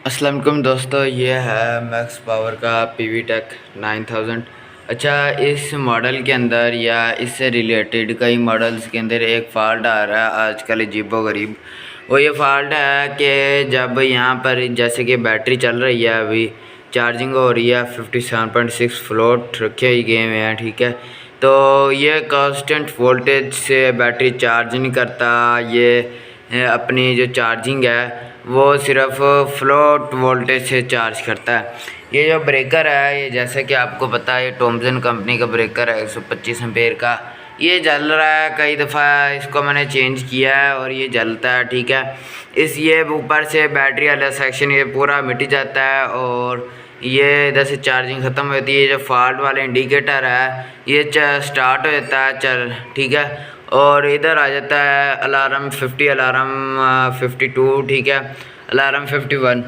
अस्सलाम वालेकुम दोस्तों, ये है मैक्स पावर का पीवी टेक 9000। अच्छा, इस मॉडल के अंदर या इससे रिलेटेड कई मॉडल्स के अंदर एक फ़ाल्ट आ रहा है आजकल अजीबो गरीब। वो ये फ़ाल्ट है कि जब यहाँ पर जैसे कि बैटरी चल रही है, अभी चार्जिंग हो रही है, 57.6 फ्लोट रखे ही गए हुए हैं, ठीक है। तो ये कांस्टेंट वोल्टेज से बैटरी चार्ज नहीं करता। ये अपनी जो चार्जिंग है वो सिर्फ फ्लोट वोल्टेज से चार्ज करता है। ये जो ब्रेकर है, ये जैसे कि आपको पता है, ये टॉमसन कंपनी का ब्रेकर है 125 एम्पेयर का। ये जल रहा है, कई दफ़ा इसको मैंने चेंज किया है और ये जलता है, ठीक है। इस ये ऊपर से बैटरी वाला सेक्शन ये पूरा मिट जाता है और ये इधर से चार्जिंग ख़त्म होती है। जो फॉल्ट वाला इंडिकेटर है ये स्टार्ट हो जाता है, चल ठीक है। और इधर आ जाता है अलार्म 50, अलार्म 52, ठीक है, अलार्म 51।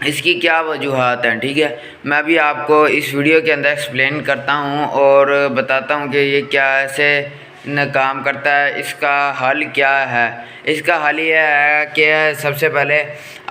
इसकी क्या वजूहत हैं, ठीक है, मैं भी आपको इस वीडियो के अंदर एक्सप्लेन करता हूँ और बताता हूँ कि ये क्या ऐसे न काम करता है, इसका हल क्या है। इसका हल ये है कि सबसे पहले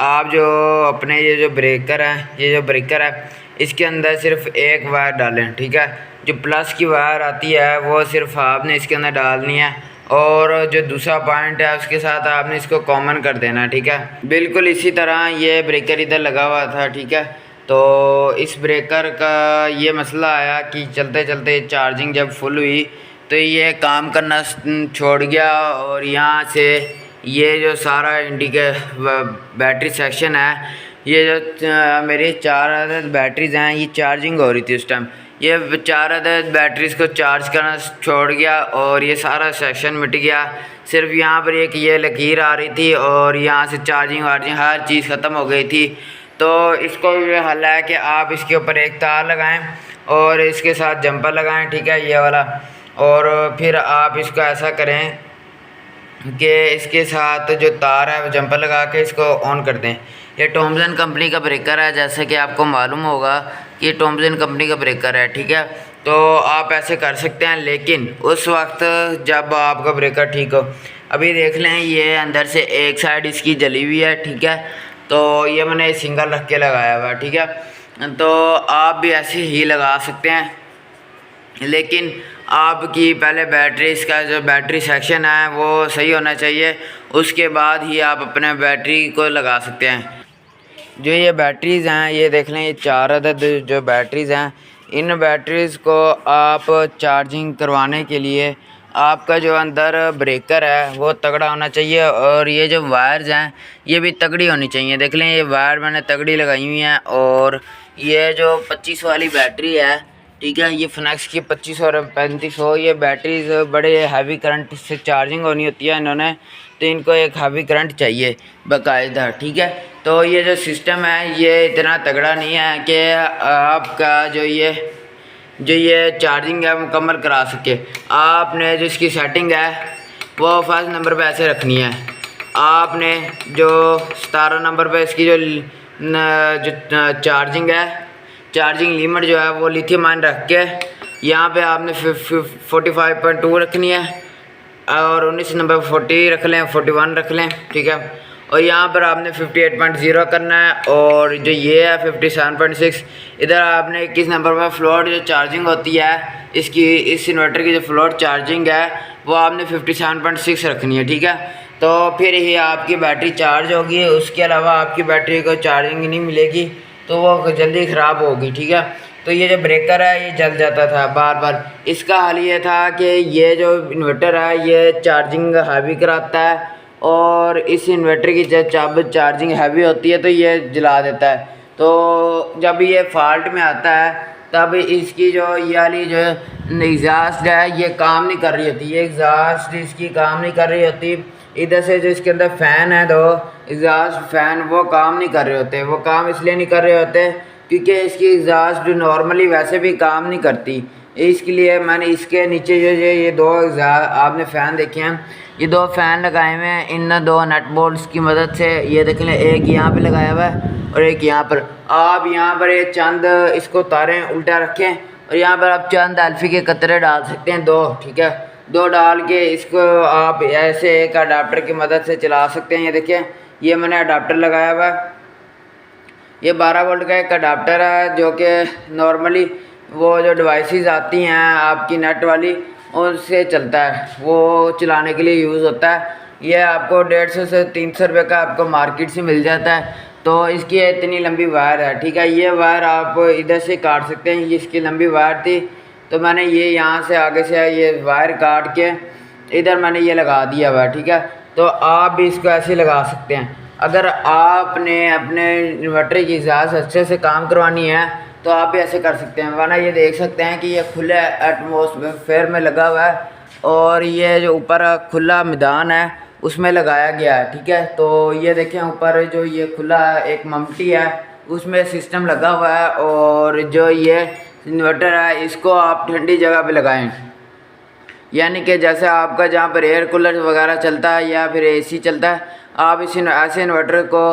आप जो अपने ये जो ब्रेकर है इसके अंदर सिर्फ एक वायर डालें, ठीक है। जो प्लस की वायर आती है वो सिर्फ आपने इसके अंदर डालनी है और जो दूसरा पॉइंट है उसके साथ आपने इसको कॉमन कर देना है, ठीक है। बिल्कुल इसी तरह ये ब्रेकर इधर लगा हुआ था, ठीक है। तो इस ब्रेकर का ये मसला आया कि चलते चलते चार्जिंग जब फुल हुई तो ये काम करना छोड़ गया और यहाँ से ये जो सारा बैटरी सेक्शन है, ये जो मेरी 4 अदद बैटरीज़ हैं, ये चार्जिंग हो रही थी उस टाइम। ये 4 अदद बैटरीज़ को चार्ज करना छोड़ गया और ये सारा सेक्शन मिट गया। सिर्फ यहाँ पर एक ये लकीर आ रही थी और यहाँ से चार्जिंग वार्जिंग हर चीज़ ख़त्म हो गई थी। तो इसको ये हल है कि आप इसके ऊपर एक तार लगाएं और इसके साथ जंपर लगाएं, ठीक है, ये वाला। और फिर आप इसको ऐसा करें कि इसके साथ जो तार है वो जंपर लगा के इसको ऑन कर दें। ये टॉमसन कंपनी का ब्रेकर है, जैसे कि आपको मालूम होगा कि ये टॉमसन कंपनी का ब्रेकर है, ठीक है। तो आप ऐसे कर सकते हैं, लेकिन उस वक्त जब आपका ब्रेकर ठीक हो। अभी देख लें, ये अंदर से एक साइड इसकी जली हुई है, ठीक है। तो ये मैंने सिंगल रख के लगाया हुआ है, ठीक है। तो आप भी ऐसे ही लगा सकते हैं, लेकिन आपकी पहले बैटरी, इसका जो बैटरी सेक्शन है वो सही होना चाहिए, उसके बाद ही आप अपने बैटरी को लगा सकते हैं। जो ये बैटरीज़ हैं, ये देख लें, ये 4 अदद जो बैटरीज़ हैं, इन बैटरीज़ को आप चार्जिंग करवाने के लिए आपका जो अंदर ब्रेकर है वो तगड़ा होना चाहिए और ये जो वायर्स हैं ये भी तगड़ी होनी चाहिए। देख लें, ये वायर मैंने तगड़ी लगाई हुई हैं। और ये जो 25 वाली बैटरी है, ठीक है, ये फिनेक्स की 25 और 3500, ये बैटरीज बड़े हैवी करंट से चार्जिंग होनी होती है इन्होंने, तो इनको एक हैवी करंट चाहिए बाकायदा, ठीक है। तो ये जो सिस्टम है ये इतना तगड़ा नहीं है कि आपका जो ये चार्जिंग है मुकम्मल करा सके। आपने जो इसकी सेटिंग है वो फर्स्ट नंबर पे ऐसे रखनी है। आपने जो 17 नंबर पे इसकी जो चार्जिंग है, चार्जिंग लिमिट जो है वो लिथियम आयन रख के यहाँ पे आपने 45.2 रखनी है और 19 नंबर 40 रख लें, 41 रख लें, ठीक है। और यहाँ पर आपने 58.0 करना है और जो ये है 57.6, इधर आपने 21 नंबर पर फ्लोट जो चार्जिंग होती है इसकी, इस इन्वर्टर की जो फ्लोट चार्जिंग है वो आपने 57.6 रखनी है, ठीक है। तो फिर ही आपकी बैटरी चार्ज होगी, उसके अलावा आपकी बैटरी को चार्जिंग नहीं मिलेगी तो वो जल्दी ख़राब होगी, ठीक है। तो ये जो ब्रेकर है ये जल जाता था बार बार। इसका हल ये था कि ये जो इन्वर्टर है ये चार्जिंग हैवी कराता है और इस इन्वर्टर की जब चार्जिंग हैवी होती है तो ये जला देता है। तो जब ये फॉल्ट में आता है तब इसकी जो ये वाली जो एग्जास्ट है ये काम नहीं कर रही होती, ये एग्जास्ट इसकी काम नहीं कर रही होती। इधर से जो इसके अंदर फ़ैन है, दो एग्जास्ट फ़ैन, वो काम नहीं कर रहे होते। वो काम इसलिए नहीं कर रहे होते क्योंकि इसकी एग्जास्ट जो नॉर्मली वैसे भी काम नहीं करती। इसके लिए मैंने इसके नीचे जो ये दो आपने फ़ैन देखे हैं, ये 2 फ़ैन लगाए हुए हैं इन 2 नट बोल्ट्स की मदद से। ये देख लें, एक यहाँ पे लगाया हुआ है और एक यहाँ पर। आप यहाँ पर एक चंद इसको तारें उल्टा रखें और यहाँ पर आप चंद अल्फ़ी के कतरे डाल सकते हैं, 2, ठीक है। 2 डाल के इसको आप ऐसे एक अडाप्टर की मदद से चला सकते हैं। ये देखिए, ये मैंने अडाप्टर लगाया हुआ है ये 12 वोल्ट का एक अडाप्टर है जो कि नॉर्मली वो जो डिवाइसेस आती हैं आपकी नेट वाली उनसे चलता है, वो चलाने के लिए यूज़ होता है। ये आपको 150 से 300 रुपये का आपको मार्केट से मिल जाता है। तो इसकी इतनी लंबी वायर है, ठीक है। ये वायर आप इधर से काट सकते हैं, ये इसकी लंबी वायर थी तो मैंने ये यहाँ से आगे से ये वायर काट के इधर मैंने ये लगा दिया हुआ, ठीक है। तो आप भी इसको ऐसे लगा सकते हैं। अगर आपने अपने इन्वर्टर की इजाज़त अच्छे से काम करवानी है तो आप भी ऐसे कर सकते हैं, वरना ये देख सकते हैं कि ये खुले एटमॉस्फेयर में लगा हुआ है और ये जो ऊपर खुला मैदान है उसमें लगाया गया है, ठीक है। तो ये देखें ऊपर जो ये खुला एक ममटी है उसमें सिस्टम लगा हुआ है और जो ये इन्वर्टर है इसको आप ठंडी जगह पे लगाएं, यानी कि जैसे आपका जहाँ पर एयर कूलर वगैरह चलता है या फिर एसी चलता है, आप इस ऐसे इन्वर्टर को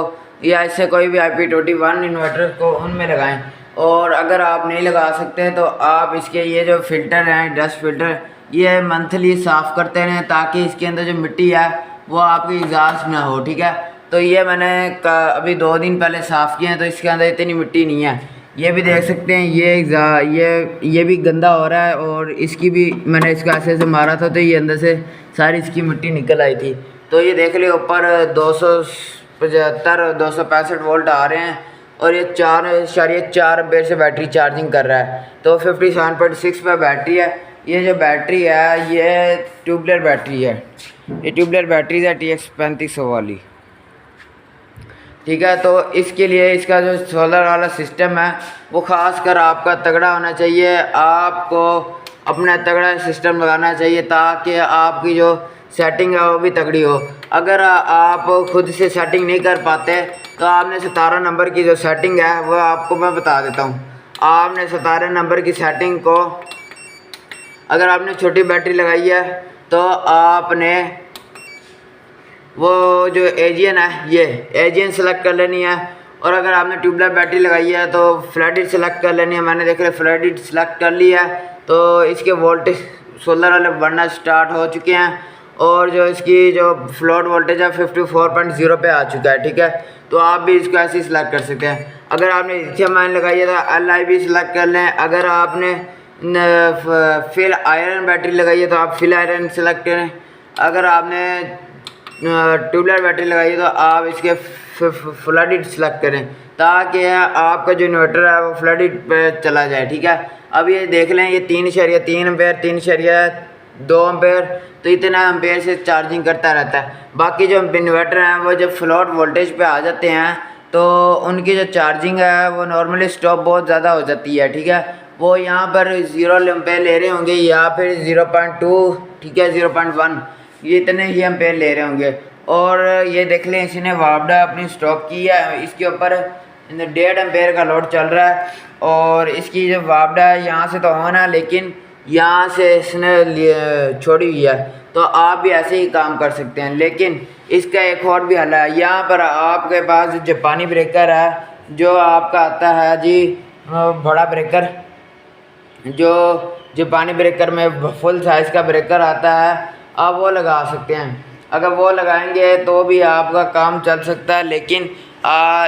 या इससे कोई भी IP21 इन्वर्टर को उनमें लगाएं। और अगर आप नहीं लगा सकते तो आप इसके ये जो फ़िल्टर हैं, डस्ट फ़िल्टर, ये मंथली साफ़ करते रहें ताकि इसके अंदर जो मिट्टी है वो आपकी एग्जॉस्ट ना हो, ठीक है। तो ये मैंने अभी 2 दिन पहले साफ़ किए हैं तो इसके अंदर इतनी मिट्टी नहीं है। ये भी देख सकते हैं ये भी गंदा हो रहा है और इसकी भी मैंने इसको ऐसे ऐसे मारा था तो ये अंदर से सारी इसकी मिट्टी निकल आई थी। तो ये देख लियो ऊपर 275 265 वोल्ट आ रहे हैं और ये 4.4 एम्पीयर से बैटरी चार्जिंग कर रहा है। तो 57.6 पे बैटरी है। ये जो बैटरी है ये ट्यूबलर बैटरी है, ये ट्यूबलर बैटरी है TX 3500 वाली, ठीक है। तो इसके लिए इसका जो सोलर वाला सिस्टम है वो ख़ास कर आपका तगड़ा होना चाहिए। आपको अपना तगड़ा सिस्टम लगाना चाहिए ताकि आपकी जो सेटिंग है वो भी तगड़ी हो। अगर आप खुद से सेटिंग नहीं कर पाते तो आपने 17 नंबर की जो सेटिंग है वो आपको मैं बता देता हूँ। आपने 17 नंबर की सेटिंग को, अगर आपने छोटी बैटरी लगाई है तो आपने वो जो एजियन है ये एजियन सेलेक्ट कर लेनी है। और अगर आपने ट्यूबलर बैटरी लगाई है तो फ्लैट सेलेक्ट कर लेनी है। मैंने देख लिया फ्लैट सेलेक्ट कर लिया है तो इसके वोल्टेज सोलर वाले बढ़ना स्टार्ट हो चुके हैं और जो इसकी जो फ्लोट वोल्टेज है 54.0 पे आ चुका है, ठीक है। तो आप भी इसको ऐसे ही सिलेक्ट कर सकते हैं। अगर आपने लिथियम आयन लगाई है तो LIB सिलेक्ट कर लें। अगर आपने फिल आयरन बैटरी लगाई है तो आप फिल आयरन सेलेक्ट करें। अगर आपने ट्यूबलर बैटरी लगाई है तो आप इसके फ्लडेड सेलेक्ट करें ताकि आपका जो इन्वर्टर है वो फ्लडेड पे चला जाए, ठीक है। अब ये देख लें ये 3.3 एम्पेयर 3.2 एम्पेयर तो इतना एम्पेयर से चार्जिंग करता रहता है। बाकी जो इन्वर्टर हैं वो जब फ्लोट वोल्टेज पे आ जाते हैं तो उनकी जो चार्जिंग है वो नॉर्मली स्टॉप बहुत ज़्यादा हो जाती है, ठीक है। वो यहाँ पर 0 एम्पेयर ले रहे होंगे या फिर 0.2, ठीक है, 0.1, ये इतने ही एम्पेयर ले रहे होंगे। और ये देख लें इसने वापडा अपनी स्टॉप की है, इसके ऊपर 1.5 एम्पेयर का लोड चल रहा है और इसकी जो वापडा है यहाँ से तो ऑन है लेकिन यहाँ से इसने छोड़ी हुई है। तो आप भी ऐसे ही काम कर सकते हैं, लेकिन इसका एक और भी हल है। यहाँ पर आपके पास जापानी ब्रेकर है जो आपका आता है जी बड़ा ब्रेकर, जो जापानी ब्रेकर में फुल साइज़ का ब्रेकर आता है, आप वो लगा सकते हैं। अगर वो लगाएंगे तो भी आपका काम चल सकता है, लेकिन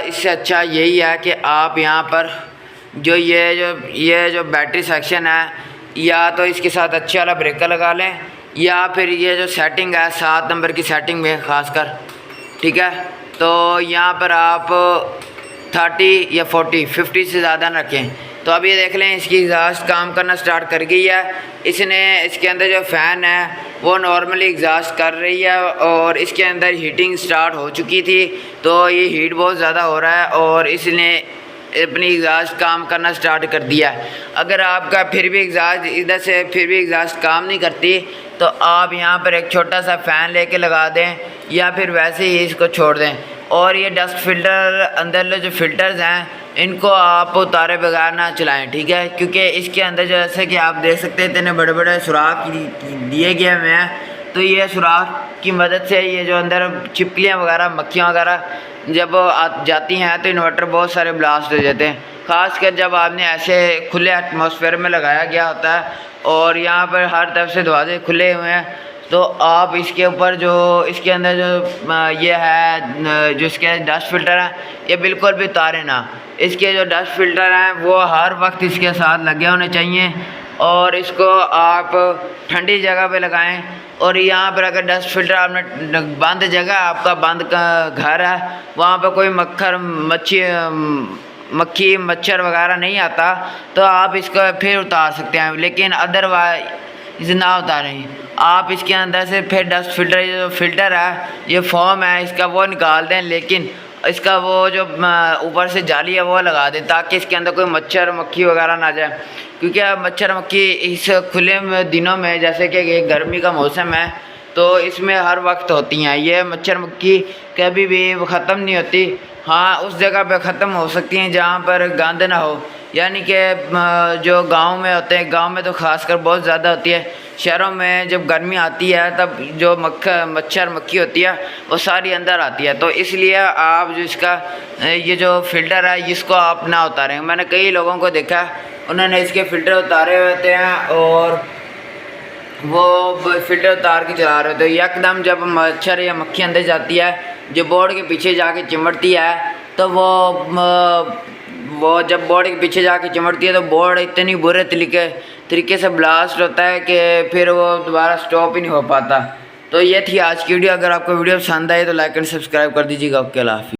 इससे अच्छा यही है कि आप यहाँ पर जो ये जो बैटरी सेक्शन है या तो इसके साथ अच्छे वाला ब्रेकर लगा लें या फिर ये जो सेटिंग है 7 नंबर की सेटिंग में खासकर, ठीक है। तो यहाँ पर आप 30 या 50 से ज़्यादा न रखें। तो अब ये देख लें इसकी एग्जॉस्ट काम करना स्टार्ट कर गई है। इसने इसके अंदर जो फ़ैन है वो नॉर्मली एग्जॉस्ट कर रही है और इसके अंदर हीटिंग स्टार्ट हो चुकी थी तो ये हीट बहुत ज़्यादा हो रहा है और इसने अपनी एग्जॉस्ट काम करना स्टार्ट कर दिया। अगर आपका फिर भी एग्जॉस्ट इधर से फिर भी एग्जॉस्ट काम नहीं करती तो आप यहाँ पर एक छोटा सा फ़ैन लेके लगा दें या फिर वैसे ही इसको छोड़ दें। और ये डस्ट फिल्टर अंदर जो फ़िल्टर्स हैं इनको आप उतारे बगैर ना चलाएं, ठीक है, क्योंकि इसके अंदर जैसे कि आप देख सकते हैं इतने बड़े बड़े सुराख दिए गए हुए हैं। तो ये सुराख की मदद से ये जो अंदर छिपकलियाँ वगैरह मक्खियाँ वगैरह जब जाती हैं तो इन्वर्टर बहुत सारे ब्लास्ट हो जाते हैं, ख़ासकर जब आपने ऐसे खुले एटमॉस्फेयर में लगाया गया होता है और यहाँ पर हर तरफ से दरवाजे खुले हुए हैं तो आप इसके ऊपर जो इसके अंदर जो ये है जो इसके डस्ट फिल्टर है ये बिल्कुल भी उतारें ना। इसके जो डस्ट फिल्टर हैं वो हर वक्त इसके साथ लगे होने चाहिए और इसको आप ठंडी जगह पे लगाएं। और यहाँ पर अगर डस्ट फिल्टर आपने बंद जगह आपका बंद का घर है वहाँ पे कोई मक्खी मच्छर वगैरह नहीं आता तो आप इसको फिर उतार सकते हैं, लेकिन अदरवाइज ना उतारें। आप इसके अंदर से फिर डस्ट फिल्टर ये जो फिल्टर है ये फोम है इसका वो निकाल दें, लेकिन इसका वो जो ऊपर से जाली है वो लगा दें ताकि इसके अंदर कोई मच्छर मक्खी वगैरह ना जाए। क्योंकि मच्छर मक्खी इस खुले दिनों में जैसे कि गर्मी का मौसम है तो इसमें हर वक्त होती हैं। ये मच्छर मक्खी कभी भी ख़त्म नहीं होती। हाँ, उस जगह पे ख़त्म हो सकती हैं जहाँ पर गंद ना हो, यानी कि जो गांव में होते हैं, गांव में तो ख़ासकर बहुत ज़्यादा होती है। शहरों में जब गर्मी आती है तब जो मच्छर मक्खी होती है वो सारी अंदर आती है। तो इसलिए आप जो इसका ये जो फ़िल्टर है इसको आप ना उतारें। मैंने कई लोगों को देखा उन्होंने इसके फ़िल्टर उतारे होते हैं और वो फ़िल्टर उतार के चला रहे होते हैं। एकदम जब मच्छर या मक्खी अंदर जाती है जो बोर्ड के पीछे जाके चिमटती है तो वो जब बोर्ड के पीछे जाके चिमटती है तो बोर्ड इतनी बुरे तरीके से ब्लास्ट होता है कि फिर वो दोबारा स्टॉप ही नहीं हो पाता। तो ये थी आज की वीडियो। अगर आपको वीडियो पसंद आई तो लाइक एंड सब्सक्राइब कर दीजिएगा। ओके, अल्लाह हाफ़िज़।